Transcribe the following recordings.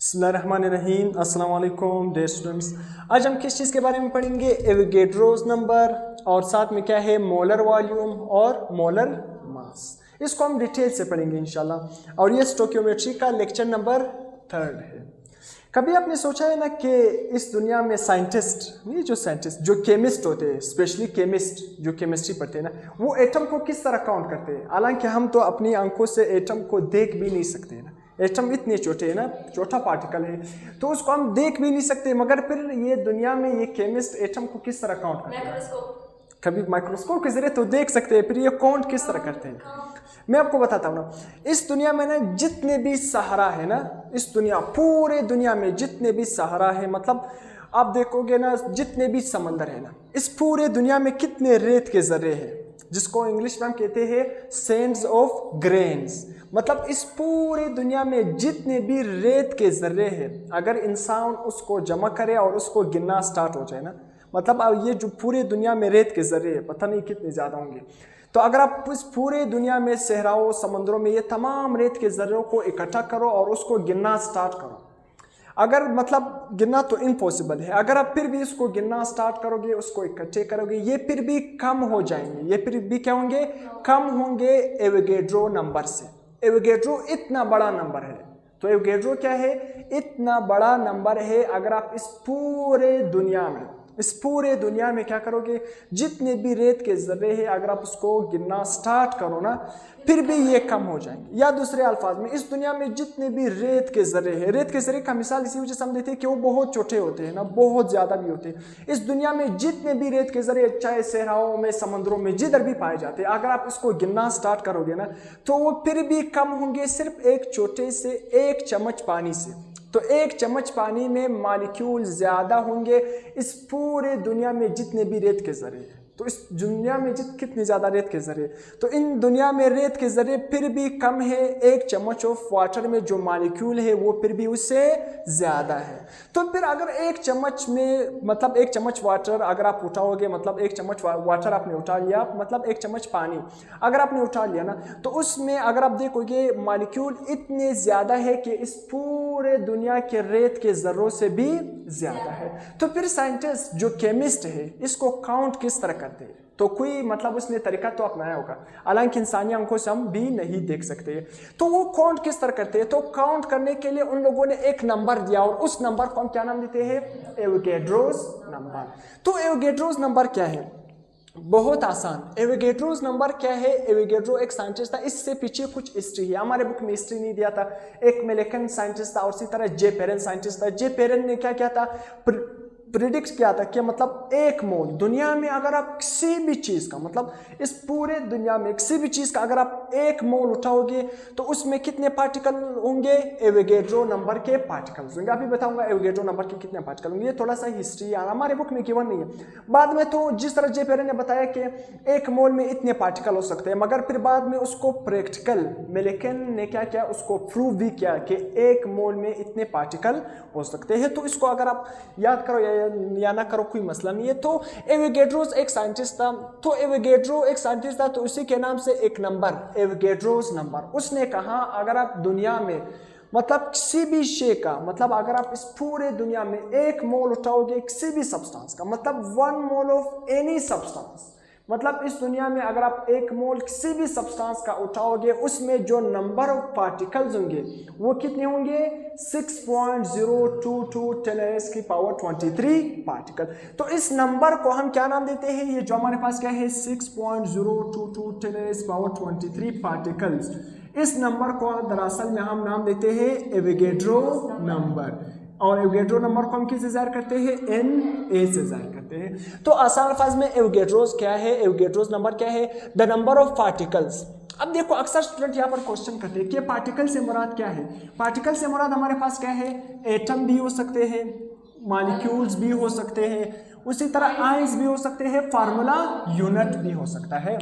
बिस्मिल्लाहिर्रहमानिर्रहीम। अस्सलाम वालेकुम डियर स्टूडेंट्स। आज हम किस चीज़ के बारे में पढ़ेंगे? एवोगैड्रोस नंबर और साथ में क्या है मोलर वॉल्यूम और मोलर मास। इसको हम डिटेल से पढ़ेंगे इंशाल्लाह। और ये स्टोकियोमेट्री का लेक्चर नंबर 3 है। कभी आपने सोचा है ना कि इस दुनिया में साइंटिस्ट जो केमिस्ट होते हैं, स्पेशली केमिस्ट जो केमिस्ट्री पढ़ते हैं ना, वो एटम को किस तरह काउंट करते हैं? हालांकि हम तो अपनी आंखों से एटम को देख भी नहीं सकते हैं ना। एटम इतने छोटे है ना, छोटा पार्टिकल है, तो उसको हम देख भी नहीं सकते, मगर फिर ये दुनिया में ये केमिस्ट एटम को किस तरह काउंट करते हैं? कभी माइक्रोस्कोप के जरिए तो देख सकते हैं, फिर ये काउंट किस तरह करते हैं? मैं आपको बताता हूँ ना। इस दुनिया में ना जितने भी सहारा है ना, इस दुनिया पूरे दुनिया में जितने भी सहारा है, मतलब आप देखोगे ना जितने भी समंदर है ना, इस पूरे दुनिया में कितने रेत के जर्रे हैं, जिसको इंग्लिश में हम कहते हैं सैंड्स ऑफ ग्रेन्स। मतलब इस पूरी दुनिया में जितने भी रेत के जर्रे हैं, अगर इंसान उसको जमा करे और उसको गिनना स्टार्ट हो जाए ना, मतलब अब ये जो पूरी दुनिया में रेत के जर्रे हैं पता नहीं कितने ज़्यादा होंगे। तो अगर आप इस पूरे दुनिया में सहराओं समंदरों में ये तमाम रेत के जर्रों को इकट्ठा करो और उसको गिनना स्टार्ट करो, अगर मतलब गिनना तो इम्पॉसिबल है, अगर आप फिर भी इसको गिनना स्टार्ट करोगे, उसको इकट्ठे करोगे, ये फिर भी कम हो जाएंगे। ये फिर भी क्या होंगे? कम होंगे एवोगैड्रो नंबर से। एवोगैड्रो इतना बड़ा नंबर है। तो एवोगैड्रो क्या है? इतना बड़ा नंबर है। अगर आप इस पूरे दुनिया में क्या करोगे, जितने भी रेत के जर्रे हैं, अगर आप उसको गिनना स्टार्ट करो ना, फिर भी ये कम हो जाएंगे। या दूसरे अल्फाज में, इस दुनिया में जितने भी रेत के जर्रे हैं, रेत के जर्रे का मिसाल इसी वजह से हम देते हैं कि वो बहुत छोटे होते हैं ना, बहुत ज़्यादा भी होते हैं। इस दुनिया में जितने भी रेत के जर्रे, चाहे सहराओं में, समंदरों में, जिधर भी पाए जाते हैं, अगर आप इसको गिनना स्टार्ट करोगे ना, तो वो फिर भी कम होंगे सिर्फ एक छोटे से एक चम्मच पानी से। तो एक चम्मच पानी में मॉलिक्यूल ज़्यादा होंगे इस पूरे दुनिया में जितने भी रेत के जर्रे हैं। तो इस दुनिया में कितने ज़्यादा रेत के जर्रे, तो इन दुनिया में रेत के जर्रे फिर भी कम है। एक चम्मच ऑफ वाटर में जो मॉलिक्यूल है वो फिर भी उससे ज़्यादा है। तो फिर अगर एक चम्मच में, मतलब एक चम्मच वाटर अगर आप उठाओगे, मतलब एक चम्मच वाटर आपने उठा लिया, मतलब एक चम्मच पानी अगर आपने उठा लिया ना, तो उसमें अगर आप देखोगे मॉलिक्यूल इतने ज़्यादा है कि इस पूरे दुनिया के रेत के जर्रों से भी ज़्यादा है। तो फिर साइंटिस्ट जो केमिस्ट है इसको काउंट किस तरह करते हैं? तो कोई मतलब उसने तरीका तो अपनाया होगा, हालांकि इंसानी आंखों से हम भी नहीं देख सकते। तो वो काउंट किस तरह करते हैं? तो काउंट करने के लिए उन लोगों ने एक नंबर दिया, और उस नंबर को हम क्या नाम देते हैं? Avogadro's number. तो एवोगैड्रोस नंबर क्या है? बहुत आसान। एवोगैड्रोस नंबर क्या है? एवोगैड्रो एक साइंटिस्ट था, इससे पीछे कुछ हिस्ट्री है, हमारे बुक में हिस्ट्री नहीं दिया था। एक अमेरिकन साइंटिस्ट था और इसी तरह जे पेरन साइंटिस्ट था। जे पेरन ने क्या किया था? प्रिडिक्ट किया था कि मतलब एक मोल दुनिया में अगर आप किसी भी चीज़ का, मतलब इस पूरे दुनिया में किसी भी चीज़ का अगर आप एक मोल उठाओगे तो उसमें कितने पार्टिकल होंगे? एवोगैड्रो नंबर के पार्टिकल्स होंगे। अभी बताऊंगा एवोगैड्रो नंबर के कितने पार्टिकल होंगे। ये थोड़ा सा हिस्ट्री यार हमारे बुक में गिवन नहीं है। बाद में तो जिस तरह जे पेरन ने बताया कि एक मोल में इतने पार्टिकल हो सकते हैं, मगर फिर बाद में उसको प्रैक्टिकल मेलेकन ने क्या किया, उसको प्रूव भी किया कि एक मोल में इतने पार्टिकल हो सकते हैं। तो इसको अगर आप याद करो या ना करो कोई मसला नहीं है। तो एवोगैड्रोस एक साइंटिस्ट था, तो एवोगैड्रो एक साइंटिस्ट था, तो उसी के नाम से एक नंबर एवोगैड्रोस नंबर। उसने कहा अगर आप दुनिया में मतलब किसी भी शे का, मतलब अगर आप इस पूरे दुनिया में एक मोल उठाओगे किसी भी सब्सटेंस का, मतलब 1 मोल ऑफ एनी सब्सटेंस, मतलब इस दुनिया में अगर आप एक मोल किसी भी सब्सटेंस का उठाओगे, उसमें जो नंबर ऑफ पार्टिकल्स होंगे वो कितने होंगे? 6.022 10⁻⁻23 पार्टिकल। तो इस नंबर को हम क्या नाम देते हैं? ये जो हमारे पास क्या है 6.022 10⁻⁻23 पार्टिकल्स, इस नंबर को दरअसल में हम नाम देते हैं एवोगैड्रो नंबर। और एवोगैड्रो नंबर को हम किससे ज़ाहिर करते हैं? Na से ज़ाहिर करते हैं। तो आसान अल्फाज में एवोगैड्रोस क्या है? एवोगैड्रोस नंबर क्या है? The number of particles. अब देखो अक्सर स्टूडेंट यहाँ पर क्वेश्चन करते हैं कि पार्टिकल से मुराद क्या है? पार्टिकल से मुराद हमारे पास क्या है? एटम भी हो सकते हैं, मॉलिक्यूल्स भी हो सकते हैं, उसी तरह आयंस भी हो सकते हैं, फार्मूला यूनिट भी हो सकता है।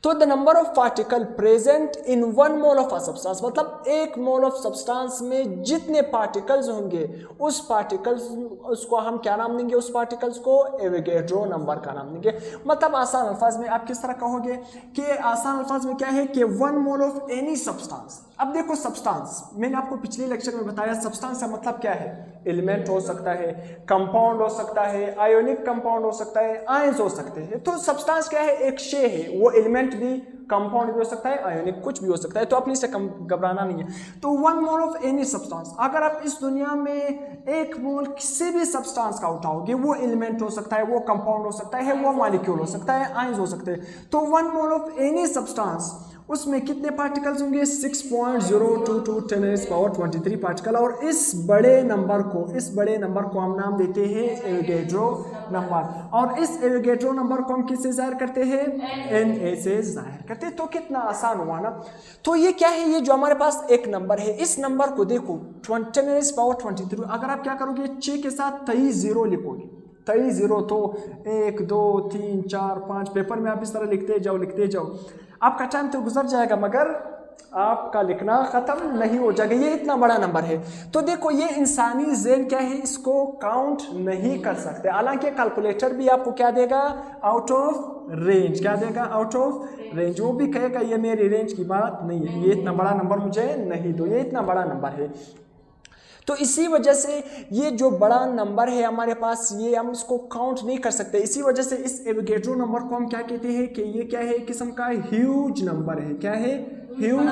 तो the number of particle present in 1 mole of a substance, मतलब 1 मोल ऑफ सब्सटेंस में जितने पार्टिकल्स होंगे उस पार्टिकल्स उसको हम क्या नाम देंगे, उस पार्टिकल्स को एवोगैड्रो नंबर का नाम देंगे। मतलब आसान अल्फाज में आप किस तरह कहोगे कि आसान अल्फाज में क्या है कि 1 मोल ऑफ एनी सब्सटेंस। अब देखो सब्सटेंस, मैंने आपको पिछले लेक्चर में बताया सब्सटेंस का मतलब क्या है, एलिमेंट हो सकता है, कंपाउंड हो सकता है, आयोनिक कंपाउंड हो सकता है, आयंस हो सकते हैं। तो सब्सटेंस क्या है, एक शे है, वो एलिमेंट भी, कंपाउंड भी हो सकता है, आयोनिक कुछ भी हो सकता है। तो अपने से घबराना नहीं है। तो 1 मोल ऑफ एनी सब्सटेंस, अगर आप इस दुनिया में 1 मोल किसी भी सब्सटेंस का उठाओगे, वो एलिमेंट हो सकता है, वो कंपाउंड हो सकता है, वो मॉलिक्यूल हो सकता है, आयंस हो सकते हैं। तो 1 मोल ऑफ एनी सब्सटेंस, उसमें कितने पार्टिकल्स होंगे, 6.022 10⁻23 पार्टिकल। और इस बड़े नंबर को हम नाम देते हैं एवोगैड्रो नंबर। और इस एवोगैड्रो नंबर को हम किससे जाहिर करते हैं, Na से जाहिर करते हैं। तो कितना आसान हुआ ना। तो ये क्या है, ये जो हमारे पास एक नंबर है, इस नंबर को देखो 10⁻23। अगर आप क्या करोगे, 6 के साथ 23 जीरो लिखोगे, 23 जीरो, तो 1 2 3 4 5 पेपर में आप इस तरह लिखते जाओ। आपका टाइम तो गुजर जाएगा मगर आपका लिखना खत्म नहीं हो जाएगा। ये इतना बड़ा नंबर है। तो देखो ये इंसानी ज़हन क्या है, इसको काउंट नहीं कर सकते। हालांकि कैलकुलेटर भी आपको क्या देगा, आउट ऑफ रेंज। क्या देगा, आउट ऑफ रेंज। वो भी कहेगा ये मेरी रेंज की बात नहीं है, ये इतना बड़ा नंबर मुझे नहीं दो, ये इतना बड़ा नंबर है। तो इसी वजह से ये जो बड़ा नंबर है हमारे पास, ये हम इसको काउंट नहीं कर सकते। इसी वजह से इस एवोगैड्रो नंबर को हम क्या कहते हैं कि ये क्या है, एक किस्म का ह्यूज नंबर है। क्या है, ह्यूज,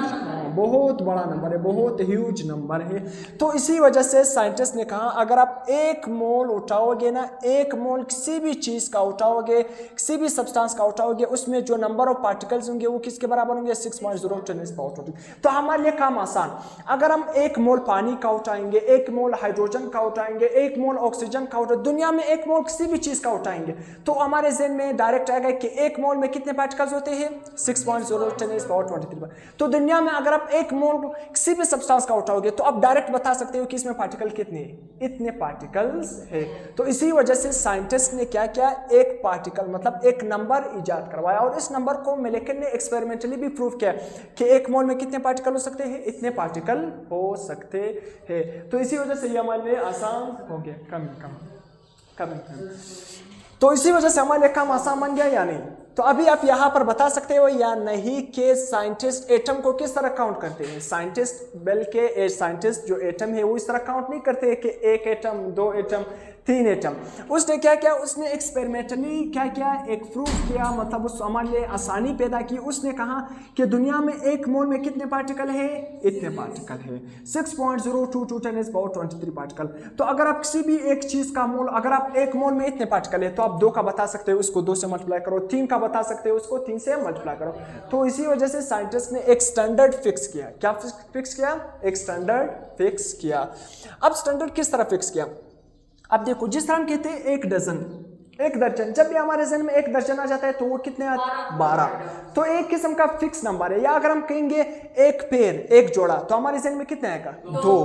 बहुत बड़ा नंबर है, बहुत ह्यूज नंबर है। तो इसी वजह से साइंटिस्ट ने कहा अगर आप 1 मोल उठाओगे ना, 1 मोल किसी भी चीज़ का उठाओगे, किसी भी सब्सटेंस का उठाओगे, उसमें जो नंबर ऑफ पार्टिकल्स होंगे वो किसके बराबर होंगे, 6.010⁻23। तो हमारे लिए काम आसान। अगर हम 1 मोल पानी का उठाएंगे, 1 मोल हाइड्रोजन का उठाएंगे, 1 मोल ऑक्सीजन का उठाएंगे, दुनिया में 1 मोल किसी भी चीज़ का उठाएंगे, तो हमारे ज़हन में डायरेक्ट आएगा कि 1 मोल में कितने पार्टिकल्स होते हैं, 6.010⁻23। तो दुनिया में अगर आप 1 मोल किसी भी सब्सटेंस का उठाओगे तो आप डायरेक्ट बता सकते हो कि इसमें पार्टिकल कितने हैं, इतने पार्टिकल्स है। तो इसी वजह से साइंटिस्ट ने क्या किया, एक पार्टिकल मतलब एक नंबर इजाद करवाया। और इस नंबर को मेलेकिन ने एक्सपेरिमेंटली भी प्रूव किया कि 1 मोल में कितने पार्टिकल हो सकते हैं, इतने पार्टिकल हो सकते हैं। तो इसी वजह से ये हमारे लिए आसान हो गया, कम। तो इसी वजह से हमारे लिए काम आसान बन गया या नहीं। तो अभी आप यहाँ पर बता सकते हो या नहीं कि साइंटिस्ट एटम को किस तरह काउंट करते हैं। साइंटिस्ट बल्कि साइंटिस्ट जो एटम है वो इस तरह काउंट नहीं करते कि 1 एटम 2 एटम 3 एटम। उसने क्या किया, उसने एक्सपेरिमेंटली क्या किया, एक प्रूफ किया, मतलब उस हमारे लिए आसानी पैदा की। उसने कहा कि दुनिया में 1 मोल में कितने पार्टिकल है, इतने पार्टिकल है, 6.022 10⁻23 पार्टिकल। तो अगर आप किसी भी एक चीज़ का मोल, अगर आप 1 मोल में इतने पार्टिकल है तो आप 2 का बता सकते हो, उसको 2 से मल्टीप्लाई करो, 3 का बता सकते हो, उसको 3 से मल्टीप्लाई करो। तो इसी वजह से साइंटिस्ट ने एक स्टैंडर्ड फिक्स किया। क्या फिक्स किया, एक स्टैंडर्ड फिक्स किया। अब स्टैंडर्ड किस तरह फिक्स किया, अब देखो जिस तरह हम कहते हैं 1 दर्जन, जब भी हमारे जहन में 1 दर्जन आ जाता है तो वो कितने आते हैं, 12। तो एक किस्म का फिक्स नंबर है। या अगर हम कहेंगे 1 पेयर, 1 जोड़ा, तो हमारे जहन में कितने आएगा, 2।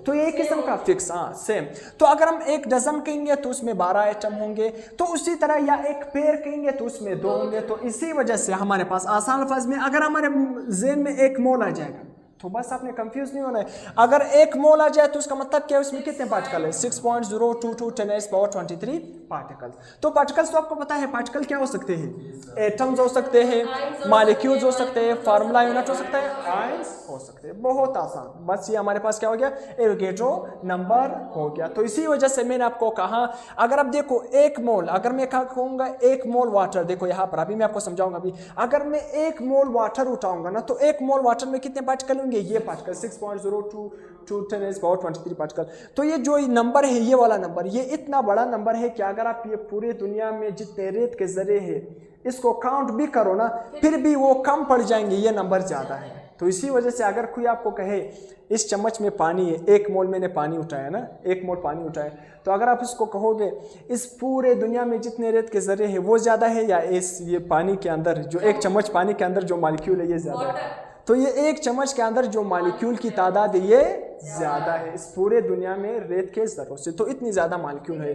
तो ये एक किस्म का फिक्स, हाँ सेम। तो अगर हम 1 डजन कहेंगे तो उसमें 12 आइटम होंगे। तो उसी तरह या 1 पेयर कहेंगे तो उसमें 2 होंगे। तो इसी वजह से हमारे पास आसान अल्फाज में अगर हमारे जहन में 1 मोल आ जाएगा तो बस आपने कंफ्यूज नहीं होना है। अगर 1 मोल आ जाए तो उसका मतलब क्या है, उसमें कितने पार्टिकल है, 6.022 10⁻23 पार्टिकल। तो पार्टिकल्स तो आपको पता है, पार्टिकल क्या हो सकते हैं, एटम्स हो सकते हैं, मॉलिक्यूल्स हो सकते हैं, फार्मूला यूनिट हो सकता है, आयंस हो सकते हैं। बहुत आसान, बस ये हमारे पास क्या हो गया, एवोगैड्रो नंबर हो गया। तो इसी वजह से मैंने आपको कहा, अगर आप देखो 1 मोल, अगर मैं क्या कहूँगा 1 मोल वाटर, देखो यहाँ पर अभी मैं आपको समझाऊंगा। अभी अगर मैं 1 मोल वाटर उठाऊंगा ना, तो 1 मोल वाटर में कितने पार्टिकल, ये पार्टिकल 6.022 10⁻23 पार्टिकल। तो ये जो नंबर है, ये वाला नंबर, ये इतना बड़ा नंबर है कि अगर आप ये पूरी दुनिया में जितने रेत के जरे हैं इसको काउंट भी करो ना, फिर भी वो कम पड़ जाएंगे, ये नंबर ज्यादा है। तो इसी वजह से अगर कोई आपको कहे इस चम्मच में पानी है, 1 मोल मैंने पानी उठाया ना, 1 मोल पानी उठाया, तो अगर आप इसको कहोगे इस पूरे दुनिया में जितने रेत के जरे हैं वो ज्यादा है या इस ये पानी के अंदर जो 1 चम्मच पानी के अंदर जो मॉलिक्यूल है ये ज्यादा है, तो ये 1 चम्मच के अंदर जो मॉलिक्यूल की तादाद है ये ज्यादा है इस पूरे दुनिया में रेत के जरों से। तो इतनी ज्यादा मॉलिक्यूल है।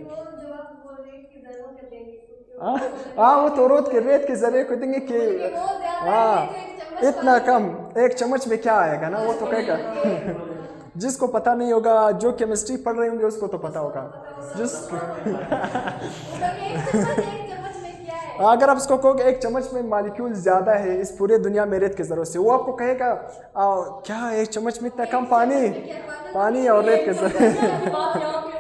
हाँ वो तो रेत के जरिए को देंगे कि हाँ इतना कम, एक चम्मच में क्या आएगा ना, वो तो कहेगा। जिसको पता नहीं होगा, जो केमिस्ट्री पढ़ रहे होंगे उसको तो पता होगा। अगर आप उसको कहोगे एक चम्मच में मॉलिक्यूल ज़्यादा है इस पूरे दुनिया में रेत की ज़रूरत से, वो आपको कहेगा क्या एक चम्मच में इतना कम पानी और रेत की ज़रूरत।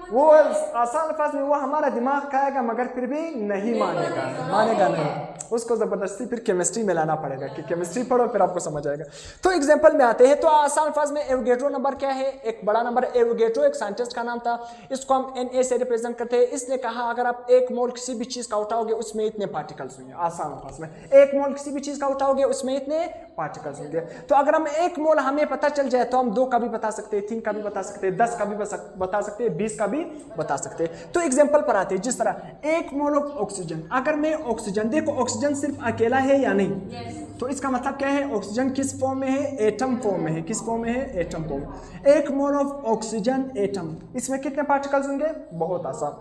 वो आसान अल्फाज में वो हमारा दिमाग खाएगा मगर फिर भी नहीं मानेगा नहीं, उसको ज़बरदस्ती फिर केमिस्ट्री में लाना पड़ेगा कि केमिस्ट्री पढ़ो फिर आपको समझ आएगा। तो एग्जांपल में आते हैं, तो आसान अल्फाज में एवोगैड्रो नंबर क्या है, एक बड़ा नंबर। एवोगैड्रो एक साइंटिस्ट का नाम था, इसको हम Na से रिप्रेजेंट करते हैं। इसने कहा अगर आप एक मोल किसी भी चीज़ का उठाओगे उसमें इतने पार्टिकल्स होंगे। आसान अल्फाज में एक मोल किसी भी चीज़ का उठाओगे उसमें इतने पार्टिकल्स होंगे। तो अगर हम एक मोल हमें पता चल जाए तो हम 2 का भी बता सकते हैं, 3 का भी बता सकते हैं, 10 का भी बता सकते हैं, 20 का भी बता सकते हैं। तो एग्जांपल पर आते हैं, जिस तरह एक मोल ऑफ ऑक्सीजन, अगर मैं ऑक्सीजन, देखो ऑक्सीजन सिर्फ अकेला है या नहीं, तो इसका मतलब क्या है, ऑक्सीजन किस फॉर्म में है, एटम फॉर्म में है। किस फॉर्म में है, एटम फॉर्म। एक मोल ऑफ ऑक्सीजन एटम, इसमें कितने पार्टिकल्स होंगे, बहुत आसान,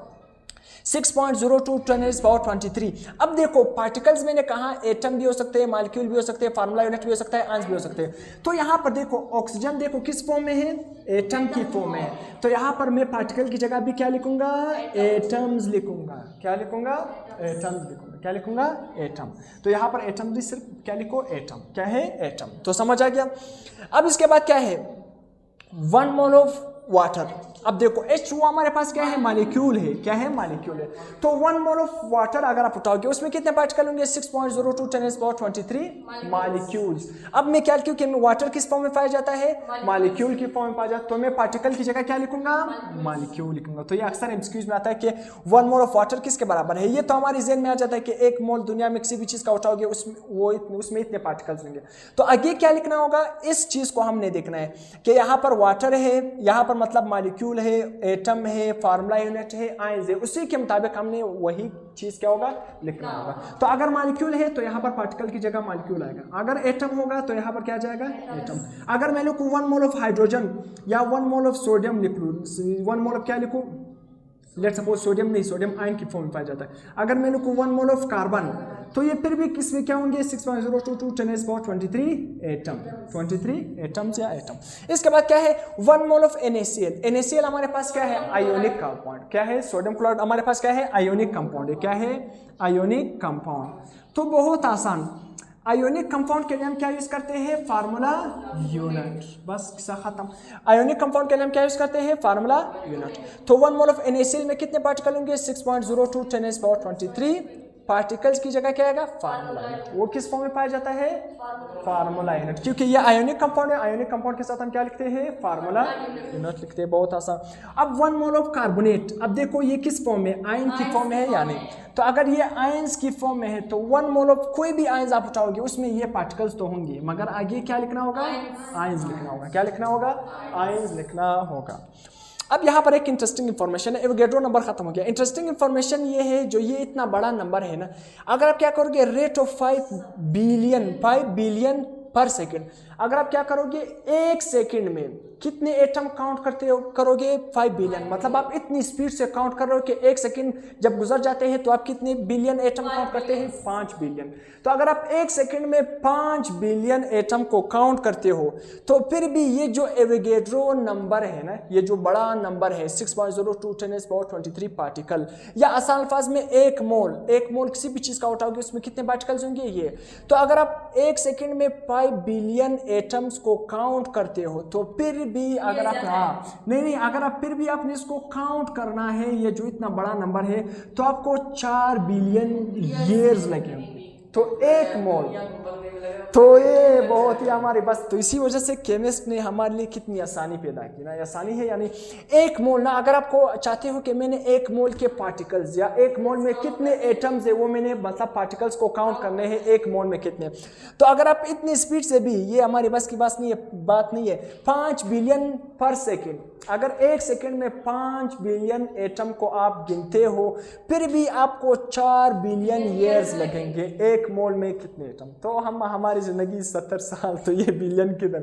6.02 10 पावर 23। अब देखो पार्टिकल्स मैंने कहा एटम भी हो सकते हैं, मॉलिक्यूल भी हो सकते हैं, फार्मूला यूनिट भी हो सकता है, आयंस भी हो सकते हैं। तो यहाँ पर देखो ऑक्सीजन देखो किस फॉर्म में है, एटम की फॉर्म में है। तो यहाँ पर मैं पार्टिकल की जगह भी क्या लिखूंगा, एटम्स लिखूंगा। क्या लिखूंगा, एटम्स लिखूंगा। क्या लिखूंगा, एटम। तो यहाँ पर एटम भी सिर्फ क्या लिखो, एटम। क्या है, एटम। तो समझ आ गया। अब इसके बाद क्या है, 1 मोल ऑफ वाटर। अब देखो H2O हमारे पास क्या है, मॉलिक्यूल है। क्या है, मॉलिक्यूल है। तो 1 मोल ऑफ वाटर अगर आप उठाओगे उसमें कितने पार्टिकल होंगे, 6.02 10 पावर 23 मॉलिक्यूल्स। अब मैं क्या, क्योंकि वाटर किस फॉर्म में पाया जाता है, मॉलिक्यूल की फॉर्म में पाया जाता है, तो मैं पार्टिकल की जगह क्या लिखूंगा, मॉलिक्यूल लिखूंगा। तो ये अक्सर एमसीक्यूज में आता है कि 1 मोल ऑफ वाटर किसके बराबर है। ये तो हमारे ज़हन में आ जाता है कि 1 मोल दुनिया में किसी भी चीज़ का उठाओगे उसमें इतने पार्टिकल्स होंगे। तो आगे क्या लिखना होगा, इस चीज़ को हमने देखना है कि यहाँ पर वाटर है, यहाँ पर मतलब मॉलिक्यूल है, एटम है, फार्मूला यूनिट है, आयंस है, उसी के मुताबिक हमने वही चीज क्या होगा, लिखना होगा। तो अगर मॉलिक्यूल है तो यहाँ पर पार्टिकल की जगह मॉलिक्यूल आएगा। अगर एटम होगा तो यहाँ पर क्या जाएगा, एटम। अगर मैं लिखूं 1 मोल ऑफ हाइड्रोजन या 1 मोल ऑफ सोडियम लिख लूं, 1 मोल ऑफ क्या लिखूं, लेट सपोज सोडियम नहीं, सोडियम आयन की फॉर्म में पाया जाता है। अगर मैं लिखूं 1 मोल ऑफ कार्बन तो ये फिर भी किसमें क्या होंगे, 6.022 10 पावर 23 एटम, 23 एटम्स या एटम। इसके बाद क्या है, 1 मोल ऑफ NaCl। NaCl हमारे पास क्या है, आयोनिक कंपाउंड। क्या है, सोडियम क्लोराइड हमारे पास क्या है, आयोनिक कंपाउंड है। क्या है, आयोनिक कंपाउंड। तो बहुत आसान, आयोनिक कंपाउंड के लिए हम क्या यूज करते हैं, फार्मूला यूनिट। बस किस्सा खत्म। आयोनिक कंपाउंड के लिए हम क्या यूज करते हैं, फार्मूला यूनिट। तो 1 मोल ऑफ NaCl में कितने पार्टिकल होंगे, 6.02 10 पावर 23 पार्टिकल्स की जगह क्या आएगा, फार्मूला यूनिट। वो किस फॉर्म में पाया जाता है, फार्मूला यूनिट, क्योंकि ये आयोनिक कंपाउंड है। आयोनिक कंपाउंड के साथ हम क्या लिखते हैं, फार्मूला यूनिट लिखते हैं। बहुत आसान। अब 1 मोल ऑफ कार्बोनेट, अब देखो ये किस फॉर्म में, आयन की फॉर्म में है या नहीं। तो अगर ये आयंस की फॉर्म में है तो 1 मोल ऑफ कोई भी आयंस आप उठाओगे उसमें ये पार्टिकल्स तो होंगे, मगर आगे क्या लिखना होगा, आयंस लिखना होगा। क्या लिखना होगा, आयंस लिखना होगा। अब यहाँ पर एक इंटरेस्टिंग इन्फॉर्मेशन है, एवोगैड्रो नंबर खत्म हो गया। इंटरेस्टिंग इन्फॉर्मेशन ये है, जो ये इतना बड़ा नंबर है ना, अगर आप क्या करोगे, रेट ऑफ 5 बिलियन पर सेकेंड, अगर आप क्या करोगे, 1 सेकेंड में कितने एटम काउंट करोगे, 5 बिलियन। मतलब आप इतनी स्पीड से काउंट कर रहे हो कि 1 सेकेंड जब गुजर जाते हैं तो आप कितने बिलियन एटम काउंट करते हैं, 5 बिलियन। तो अगर आप 1 सेकेंड में 5 बिलियन एटम को काउंट करते हो तो फिर भी ये जो एवोगैड्रो नंबर है ना, ये जो बड़ा नंबर है 6.02 10 पावर 23 पार्टिकल, या आसान अल्फाज में 1 मोल किसी भी चीज़ का उठाओगे उसमें कितने पार्टिकल्स होंगे, ये। तो अगर आप 1 सेकेंड में 5 बिलियन एटम्स को काउंट करते हो तो फिर भी अगर आप अगर आप फिर भी आपने इसको काउंट करना है, ये जो इतना बड़ा नंबर है, तो आपको 4 बिलियन ईयर्स लगेंगे। तो 1 मोल, तो ये बहुत ही हमारे बस, तो इसी वजह से केमिस्ट ने हमारे लिए कितनी आसानी पैदा की ना, आसानी है यानी 1 मोल ना, अगर आपको चाहते हो कि मैंने 1 मोल के पार्टिकल्स या 1 मोल में कितने एटम्स है वो मैंने मतलब पार्टिकल्स को काउंट करने हैं 1 मोल में कितने, तो अगर आप इतनी स्पीड से भी, ये हमारे बस की बात नहीं है, 5 बिलियन पर सेकेंड, अगर 1 सेकेंड में 5 बिलियन एटम को आप गिनते हो फिर भी आपको 4 बिलियन ईयर्स लगेंगे 1 मोल में कितने एटम। तो हमारी ज़िंदगी 70 साल, तो ये बिलियन किधर,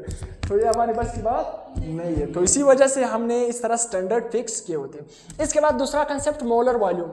तो ये हमारे बस की बात नहीं है। तो इसी वजह से हमने इस तरह स्टैंडर्ड फिक्स किए होते हैं। इसके बाद दूसरा concept molar volume.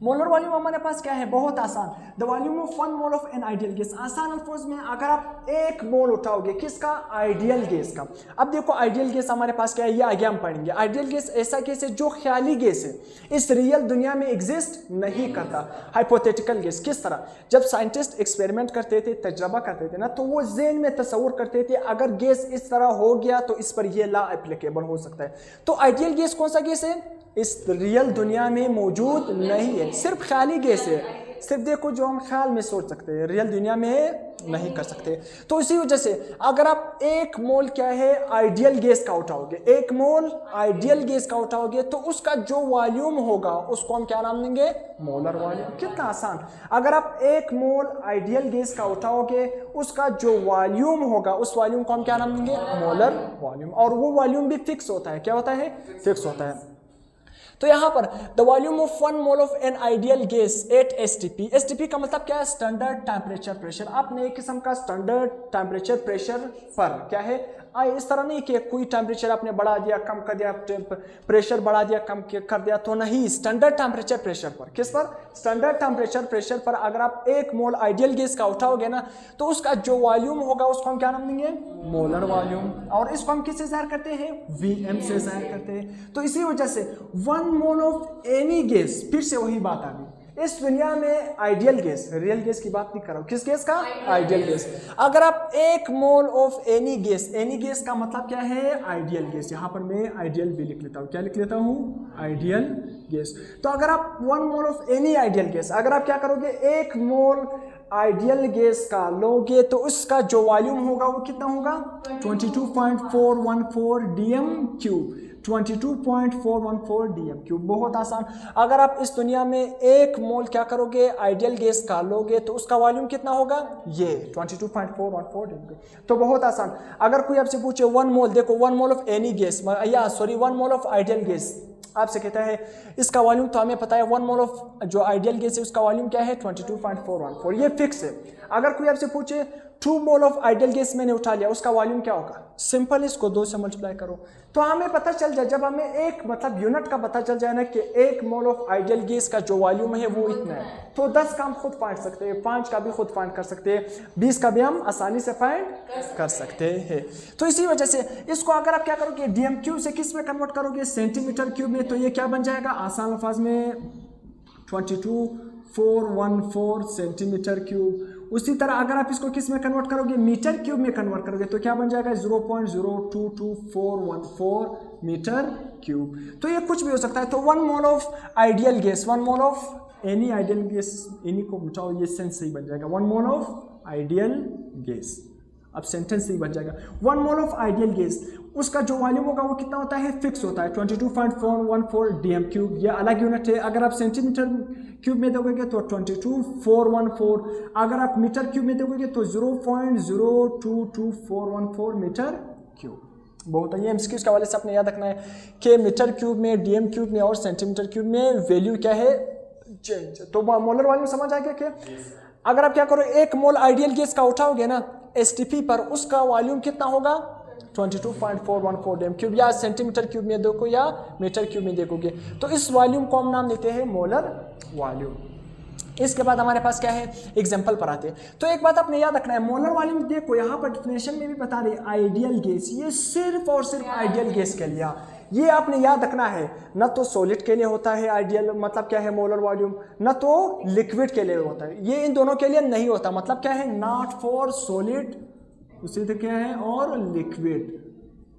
Molar volume हमारे पास क्या है, बहुत आसान, the volume of 1 mole of an ideal gas. आसान अल्फाज में अगर आप 1 मोल उठाओगे किसका, आइडियल गैस का। अब देखो आइडियल गैस हमारे पास क्या है, ये आगे हम पढ़ेंगे। आइडियल गैस ऐसा गैस है जो ख्याली गैस है, इस रियल दुनिया में एग्जिस्ट नहीं करता। हाइपोथेटिकल गैस किस तरह, जब साइंटिस्ट एक्सपेरिमेंट करते थे, तजर्बा करते थे ना, तो वो ज़हन में तस्वुर करते थे अगर गैस इस तरह हो गया तो इस पर ये लॉ एप्लीकेबल हो सकता है। तो आइडियल गैस कौन सा गैस है, इस रियल दुनिया में मौजूद नहीं है, सिर्फ ख्याली गैस है, सिर्फ देखो जो हम ख्याल में सोच सकते हैं, रियल दुनिया में नहीं कर सकते। तो इसी वजह से अगर आप 1 मोल क्या है, आइडियल गैस का उठाओगे, 1 मोल आइडियल गैस का उठाओगे तो उसका जो वॉल्यूम होगा उसको हम क्या नाम देंगे, मोलर वॉल्यूम। कितना आसान। अगर आप 1 मोल आइडियल गैस का उठाओगे उसका जो वॉल्यूम होगा उस वॉल्यूम को हम क्या नाम देंगे, मोलर वॉल्यूम। और वो वॉल्यूम भी फिक्स होता है, क्या होता है, फिक्स होता है। तो यहाँ पर the volume of 1 mole of an ideal gas at STP. STP का मतलब क्या है, स्टैंडर्ड टेम्परेचर प्रेशर। आपने एक किस्म का स्टैंडर्ड टेम्परेचर प्रेशर पर क्या है, इस तरह नहीं कि कोई टेम्परेचर आपने बढ़ा दिया कम कर दिया, प्रेशर बढ़ा दिया कम कर दिया, तो नहीं, स्टैंडर्ड टेम्परेचर प्रेशर पर। किस पर, स्टैंडर्ड टेम्परेचर प्रेशर पर अगर आप 1 मोल आइडियल गैस का उठाओगे ना तो उसका जो वॉल्यूम होगा उसको हम क्या नाम देंगे, मोलर वॉल्यूम। और इसको हम किससे ज़ाहिर करते हैं, Vm से ज़ाहिर करते हैं। तो इसी वजह से 1 मोल ऑफ एनी गैस, फिर से वही बात आ गई, इस दुनिया में आइडियल गैस, रियल गैस की बात नहीं कर रहा हूं, किस गैस का, आइडियल गैस। अगर आप 1 mole of any gas, any gas का मतलब क्या है, आइडियल गैस। यहां पर मैं आइडियल भी लिख लेता हूं, क्या लिख लेता हूं, आइडियल गैस। तो अगर आप 1 mole of any ideal gas, अगर आप क्या करोगे, 1 मोल आइडियल गैस का लोगे तो उसका जो वॉल्यूम होगा वो कितना होगा, 22.414 dm क्यूब, 22.414 dm क्यूब। बहुत आसान। अगर आप इस दुनिया में 1 मोल क्या करोगे, आइडियल गैस का लोगे तो उसका वॉल्यूम कितना होगा, ये 22.414 dm क्यूब। तो बहुत आसान। अगर कोई आपसे पूछे 1 मोल, देखो 1 मोल ऑफ एनी गैस, या sorry 1 mole of ideal gas आपसे कहता है इसका वॉल्यूम, तो हमें पता है 1 मोल ऑफ जो आइडियल गैस है उसका वॉल्यूम क्या है, 22.414, ये फिक्स है। अगर कोई आपसे पूछे 2 मोल ऑफ आइडियल गैस मैंने उठा लिया, उसका वॉल्यूम क्या होगा, सिंपल, इसको 2 से मल्टीप्लाई करो तो हमें पता चल जाए, जब हमें एक मतलब यूनिट का पता चल जाए ना कि 1 मोल ऑफ आइडियल गैस का जो वॉल्यूम है वो इतना है, तो 10 का हम खुद फाइंड सकते हैं, 5 का भी खुद फाइंड कर सकते हैं, 20 का भी हम आसानी से फाइंड कर सकते हैं। तो इसी वजह से इसको अगर आप क्या करोगे, डीएम क्यूब से किस में कन्वर्ट करोगे, सेंटीमीटर क्यूब में, तो ये क्या बन जाएगा, आसान अल्फाज में 22.414 सेंटीमीटर क्यूब। उसी तरह अगर आप इसको किस में कन्वर्ट करोगे, मीटर क्यूब में कन्वर्ट करोगे तो क्या बन जाएगा, 0.022414 मीटर क्यूब। तो ये कुछ भी हो सकता है। तो 1 mole of ideal gas, 1 mole of any ideal gas, इन्हीं को बचाओ, ये सेंस सही बन जाएगा, 1 मोल ऑफ आइडियल गैस। अब सेंटेंस सही बन जाएगा, 1 मोल ऑफ आइडियल गैस, उसका जो वॉल्यूम होगा वो कितना होता है, फिक्स होता है, 22.414 dm क्यूब। ये अलग यूनिट है। अगर आप सेंटीमीटर क्यूब में दोगे तो 22.414, अगर आप मीटर क्यूब में दोगे तो 0.022414 मीटर क्यूब। बहुत है। ये एमसीक्यूज के हवाले से आपने याद रखना है कि मीटर क्यूब में, डीएम क्यूब में और सेंटीमीटर क्यूब में वैल्यू क्या है, चेंज। तो मोलर वॉल्यूम समझ आ गया कि अगर आप क्या करो, 1 मोल आइडियल गैस का उठाओगे ना एसटीपी पर, उसका वॉल्यूम कितना होगा, 22.414 डीएम क्यूब, या सेंटीमीटर क्यूब में देखो या मीटर क्यूब में देखोगे तो इस वॉल्यूम को हम नाम देते हैं मोलर वॉल्यूम। इसके बाद हमारे पास क्या है, एग्जांपल पर आते हैं। तो एक बात आपने याद रखना है, मोलर वॉल्यूम देखो यहाँ पर डिफिनेशन में भी बता रहे आइडियल गैस, ये सिर्फ और सिर्फ आइडियल गैस के लिए, ये आपने याद रखना है। न तो सॉलिड के लिए होता है आइडियल, मतलब क्या है मोलर वॉल्यूम, न तो लिक्विड के लिए होता है, ये इन दोनों के लिए नहीं होता। मतलब क्या है, नॉट फॉर सॉलिड, उसी तरह क्या है, और लिक्विड,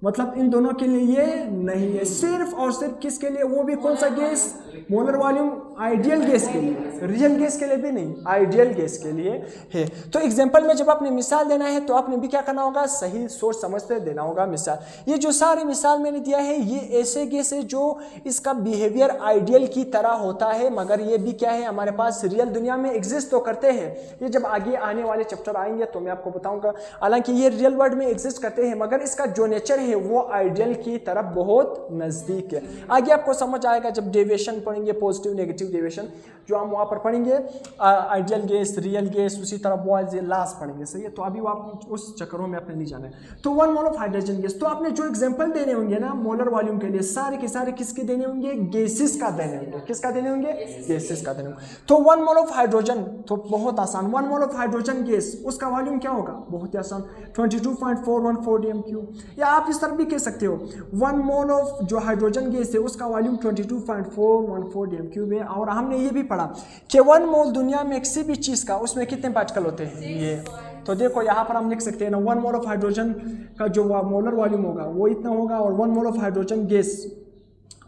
मतलब इन दोनों के लिए ये नहीं है, सिर्फ और सिर्फ किसके लिए, वो भी कौन सा gas, molar volume ideal gas के लिए, रियल गैस के लिए भी नहीं, आइडियल गैस के लिए है। तो एग्जांपल में जब आपने मिसाल देना है तो आपने भी क्या करना होगा, सही सोच समझते देना होगा मिसाल। ये जो सारी मिसाल मैंने दिया है ये ऐसे गैस है जो इसका बिहेवियर आइडियल की तरह होता है, मगर ये भी क्या है, हमारे पास रियल दुनिया में एग्जिस्ट तो करते हैं। ये जब आगे आने वाले चैप्टर आएंगे तो मैं आपको बताऊंगा। हालांकि ये रियल वर्ल्ड में एग्जिस्ट करते हैं मगर इसका जो नेचर है वो आइडियल की तरफ बहुत नजदीक है। आगे आपको समझ आएगा जब डेविएशन पॉइंट पढ़ेंगे पॉजिटिव नेगेटिव डेविएशन, जो हम वहाँ पर पढ़ेंगे आइडियल गैस, रियल गैस, उसी तरह बॉयज लास्ट पढ़ेंगे, सही है। तो अभी आप उस चक्करों में अपने नहीं जाना है। तो 1 मोल ऑफ हाइड्रोजन गैस, तो आपने जो एग्जांपल देने होंगे ना मोलर वॉल्यूम के लिए, सारे के सारे किसके देने होंगे? गैसेस का देने होंगे। किसका देने होंगे? गैसेस का देने होंगे। तो 1 मोल ऑफ हाइड्रोजन, तो बहुत आसान, 1 मोल ऑफ हाइड्रोजन गैस उसका वॉल्यूम क्या होगा? बहुत ही आसान, 22.414 dm³। या आप इस तरह भी कह सकते हो 1 मोल ऑफ जो हाइड्रोजन गैस है उसका वॉल्यूम 22.414 dm³ है। और हमने ये भी पढ़ा कि 1 मोल दुनिया में किसी भी चीज़ का उसमें कितने पार्टिकल होते हैं? ये। तो देखो यहाँ पर हम लिख सकते हैं ना 1 मोल ऑफ हाइड्रोजन का जो मोलर वॉल्यूम होगा वो इतना होगा, और 1 मोल ऑफ हाइड्रोजन गैस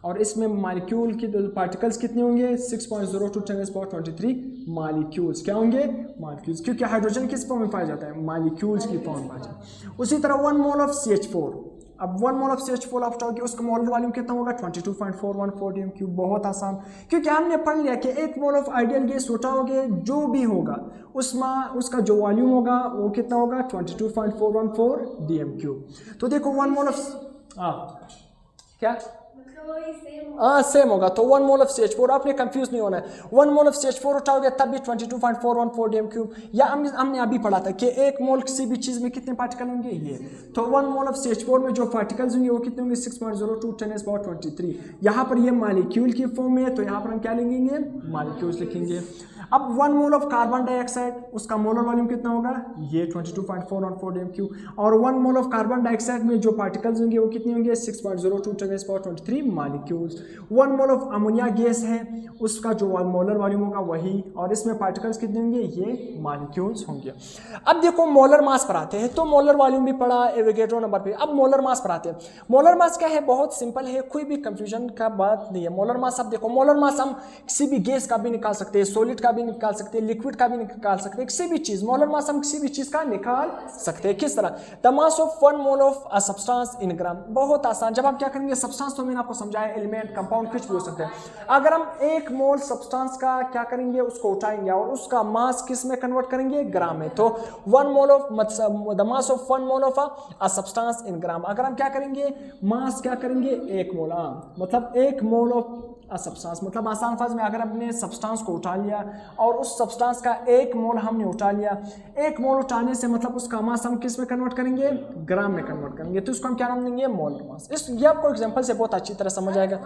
और इसमें मालिक्यूल की पार्टिकल्स कितने होंगे? 6.02 10⁻23 मालिक्यूल्स। क्या होंगे? मालिक्यूल्स, क्योंकि हाइड्रोजन किस फॉर्म में पाया जाता है? मालिक्यूल्स की फॉर्म में पाया जाता है। उसी तरह 1 मोल ऑफ CH4, अब 1 मोल ऑफ CH4 आप उठाओगे उसका मोलर वॉल्यूम कितना होगा? 22.414 dm³। बहुत आसान, क्योंकि हमने पढ़ लिया कि 1 मोल ऑफ आइडियल गैस उठाओगे जो भी होगा उसमें उसका जो वॉल्यूम होगा वो कितना होगा? 22.414 dm³। तो देखो 1 मोल ऑफ क्या सेम होगा। तो 1 मोल ऑफ CH4, आपने कंफ्यूज नहीं होना है। 1 मोल ऑफ CH4 उठाओगे तब भी 22.414 dm³। या हमने अभी पढ़ा था कि 1 मोल किसी भी चीज़ में कितने पार्टिकल होंगे? ये। तो 1 मोल ऑफ CH4 में जो पार्टिकल्स होंगे वो कितने होंगे? 6.02 10⁻23। यहाँ पर ये मालिक्यूल की फॉर्म में है, तो यहाँ पर हम क्या लिखेंगे? मालिक्यूल्स लिखेंगे। अब 1 मोल ऑफ कार्बन डाइऑक्साइड, उसका मोलर वॉल्यूम कितना होगा? ये 22.414 dm³। और 1 मोल ऑफ कार्बन डाइऑक्साइड में जो पार्टिकल्स होंगे वो कितने होंगे? 6.02 10⁻23 molecules. 1 mole of ammonia gas है, उसका जो मोलर वॉल्यूम होगा वही, और इसमें पार्टिकल्स कितने होंगे? ये मालिक्यूल्स होंगे। अब देखो मोलर मास पर आते हैं, तो मोलर वॉल्यूम भी पढ़ा, एवोगैड्रो नंबर पे। अब मोलर मास पर आते हैं। मोलर मास क्या है? बहुत सिंपल है, कोई भी कंफ्यूजन का बात नहीं है। मोलर मास, अब देखो मोलर मास हम किसी भी गैस का भी निकाल सकते हैं, सॉलिड का भी निकाल सकते हैं, लिक्विड का भी निकाल सकते हैं, किसी भी चीज, मोलर मास हम किसी भी चीज का निकाल सकते हैं। किस तरह? The mass of 1 mole of a substance in gram. बहुत आसान, जब आप क्या करेंगे सब्सटेंस, तो मैंने आपको समझाया एलिमेंट, कंपाउंड, कुछ भी हो सकते हैं। अगर हम 1 मोल सब्सटेंस का क्या करेंगे? उसको उठाएंगे और उसका मास किस में कन्वर्ट करेंगे? ग्राम में। तो 1 mole of the mass of 1 mole of a substance in gram. अगर हम क्या करेंगे? मास क्या करेंगे? 1 मोल, मतलब 1 मोल ऑफ सब्सटेंस, मतलब आसान फर्ज में अगर हमने सब्सटेंस को उठा लिया और उस सब्सटेंस का 1 मोल हमने उठा लिया, 1 मोल उठाने से मतलब उसका मास हम किस में कन्वर्ट करेंगे? ग्राम में कन्वर्ट करेंगे। तो इसको हम क्या नाम देंगे? Molar mass. ये आपको एग्जांपल से बहुत अच्छी तरह समझ आएगा।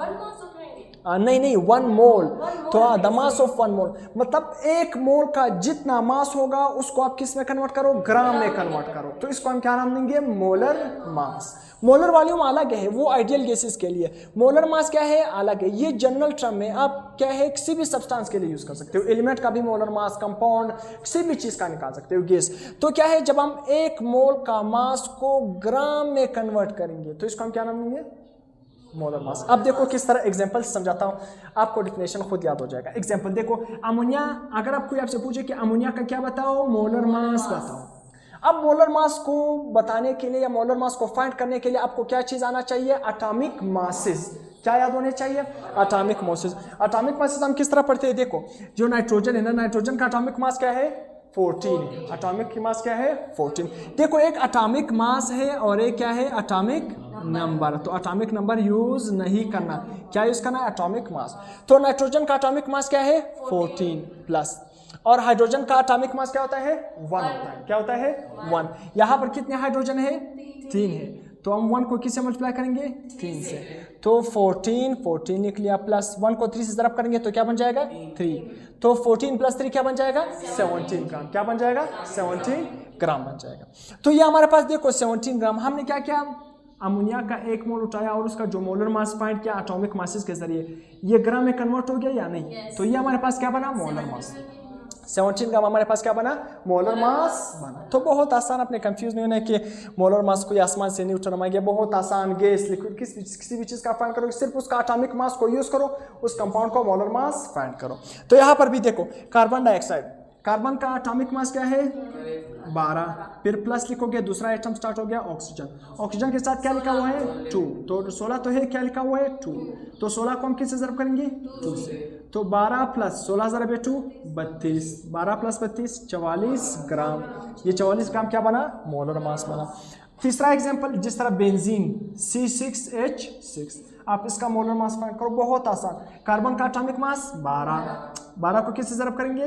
नहीं 1 मोल, तो द मास ऑफ 1 मोल, मतलब 1 मोल का जितना मास होगा उसको आप किस में कन्वर्ट करो? ग्राम में कन्वर्ट करो। तो इसको हम क्या नाम देंगे? Molar mass. मोलर वॉल्यूम अलग है, वो आइडियल गैसेस के लिए। मोलर मास क्या है? अलग है। ये जनरल टर्म में आप क्या है किसी भी सब्सटेंस के लिए यूज कर सकते हो। एलिमेंट का भी मोलर मास, कंपाउंड, किसी भी चीज का निकाल सकते हो गैस। तो क्या है, जब हम 1 मोल का मास को ग्राम में कन्वर्ट करेंगे तो इसको हम क्या नाम देंगे? Molar mass. अब देखो किस तरह एग्जांपल समझाता हूं, आपको डेफिनेशन खुद याद हो जाएगा। एग्जांपल देखो, अमोनिया, अगर आप कोई आपसे पूछे कि अमोनिया का क्या बताओ? मोलर मास बताओ। अब मोलर मास को बताने के लिए या मोलर मास को फाइंड करने के लिए आपको क्या चीज आना चाहिए? Atomic masses. क्या याद होने चाहिए? Atomic masses. एटॉमिक मासेस हम किस तरह पढ़ते हैं? देखो, जो नाइट्रोजन है ना, नाइट्रोजन का एटॉमिक मास क्या है? 14। एटॉमिक की मास क्या है? 14। देखो, एक एटॉमिक मास है और एक क्या है? Atomic number. तो एटॉमिक नंबर यूज नहीं करना, क्या यूज करना है? Atomic mass. तो नाइट्रोजन का एटॉमिक मास क्या है? 14 प्लस। और हाइड्रोजन का एटॉमिक मास क्या होता है? 1 होता है। क्या होता है? 1। यहाँ पर कितने हाइड्रोजन है? 3 है। तो हम 1 को किससे मल्टीप्लाई करेंगे? 3 से। तो 14 लिख लिया, प्लस 1 को 3 से ज़रब करेंगे तो क्या बन जाएगा? 3। तो 14 प्लस 3 क्या बन जाएगा? 17 ग्राम। क्या बन जाएगा? 17 ग्राम बन जाएगा। तो ये हमारे पास देखो 17 ग्राम। हमने क्या किया? अमोनिया का 1 मोल उठाया और उसका जो मोलर मास फाइंड किया एटॉमिक मासेस के जरिए। ये ग्राम में कन्वर्ट हो गया या नहीं? तो ये हमारे पास क्या बना? Molar mass. 17 ग्राम हमारे पास क्या बना? मोलर मास बना। तो बहुत आसान, अपने कंफ्यूज नहीं होना है कि मोलर मास कोई आसमान से नहीं उठा गया। बहुत आसान, गैस, लिक्विड, किसी भी चीज़ का फाइंड करो, सिर्फ उसका एटॉमिक मास को यूज करो, उस कंपाउंड को मोलर मास फाइंड करो। तो यहाँ पर भी देखो, कार्बन डाइऑक्साइड, कार्बन का एटॉमिक मास क्या है? 12। फिर प्लस लिखोगे, दूसरा आइटम स्टार्ट हो गया ऑक्सीजन। ऑक्सीजन के साथ क्या लिखा हुआ है? 2। तो 16 तो है, क्या लिखा हुआ है? 2। तो 16 को हम किससे ज़रब करेंगे? 2 से। तो 12 प्लस 16 ज़रब 2 32। 12 प्लस 32 44 ग्राम। ये 44 ग्राम क्या बना? मोलर मास बना। तीसरा एग्जाम्पल, जिस तरह बेंजीन C6H6, आप इसका मोलर मास फाइंड करो, बहुत आसान। कार्बन का एटॉमिक मास 12 को किससे ज़रब करेंगे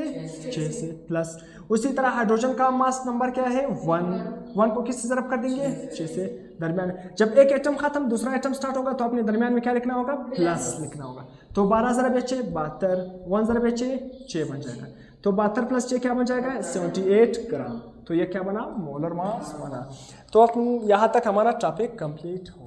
6 से, प्लस उसी तरह हाइड्रोजन का मास नंबर क्या है 1 को किससे ज़रब कर देंगे 6 से। दरमियान जब एक एटम खत्म दूसरा एटम स्टार्ट होगा तो अपने दरमियान में क्या लिखना होगा प्लस लिखना होगा। तो 12 ज़रब 6 72, 1 ज़रब 6 बन जाएगा। तो 72 प्लस 6 क्या बन जाएगा 78 ग्राम। तो ये क्या बना मोलर मास बना। तो अब यहाँ तक हमारा टॉपिक कंप्लीट हो।